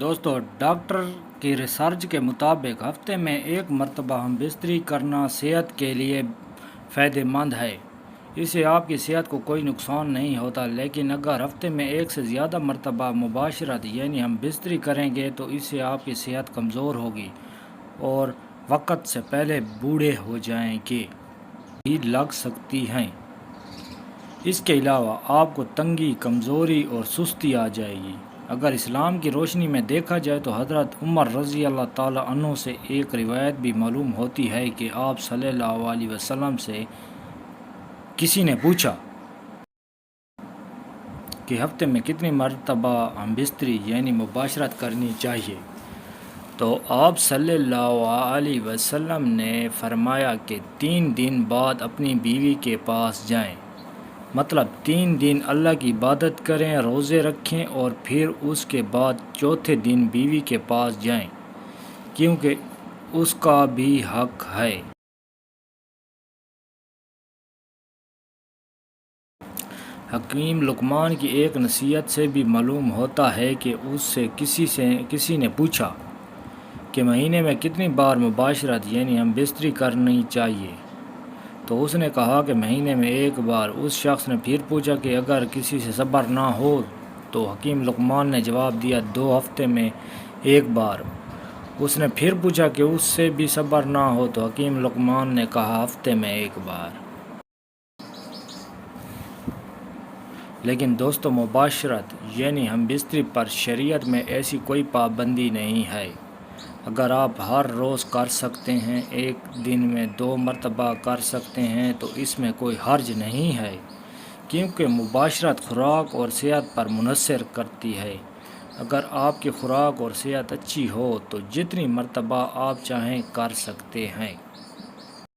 دوستو، ڈاکٹر کی ریسرچ کے مطابق ہفتے میں ایک مرتبہ ہم بستری کرنا صحت کے لیے فائدہ مند ہے۔ اس سے آپ کی صحت کو کوئی نقصان نہیں ہوتا، لیکن اگر ہفتے میں ایک سے زیادہ مرتبہ مباشرت یعنی ہم بستری کریں گے تو اس سے آپ کی صحت کمزور ہوگی اور وقت سے پہلے بوڑھے ہو جائیں گے بھی لگ سکتی ہیں۔ اس کے علاوہ آپ کو تنگی، کمزوری اور سستی آ جائے گی۔ اگر اسلام کی روشنی میں دیکھا جائے تو حضرت عمر رضی اللہ تعالیٰ عنہ سے ایک روایت بھی معلوم ہوتی ہے کہ آپ صلی اللہ علیہ وسلم سے کسی نے پوچھا کہ ہفتے میں کتنی مرتبہ ہم بستری یعنی مباشرت کرنی چاہیے، تو آپ صلی اللہ علیہ وسلم نے فرمایا کہ 3 دن بعد اپنی بیوی کے پاس جائیں، مطلب 3 دن اللہ کی عبادت کریں، روزے رکھیں اور پھر اس کے بعد چوتھے دن بیوی کے پاس جائیں، کیونکہ اس کا بھی حق ہے۔ حکیم لقمان کی ایک نصیحت سے بھی معلوم ہوتا ہے کہ اس سے کسی نے پوچھا کہ مہینے میں کتنی بار مباشرت یعنی ہم بستری کرنی چاہیے، تو اس نے کہا کہ مہینے میں 1 بار۔ اس شخص نے پھر پوچھا کہ اگر کسی سے صبر نہ ہو تو حکیم لقمان نے جواب دیا 2 ہفتے میں 1 بار۔ اس نے پھر پوچھا کہ اس سے بھی صبر نہ ہو تو حکیم لقمان نے کہا ہفتے میں 1 بار۔ لیکن دوستو، مباشرت یعنی ہم بستری پر شریعت میں ایسی کوئی پابندی نہیں ہے۔ اگر آپ ہر روز کر سکتے ہیں، ایک دن میں 2 مرتبہ کر سکتے ہیں تو اس میں کوئی حرج نہیں ہے، کیونکہ مباشرت خوراک اور صحت پر منحصر کرتی ہے۔ اگر آپ کی خوراک اور صحت اچھی ہو تو جتنی مرتبہ آپ چاہیں کر سکتے ہیں۔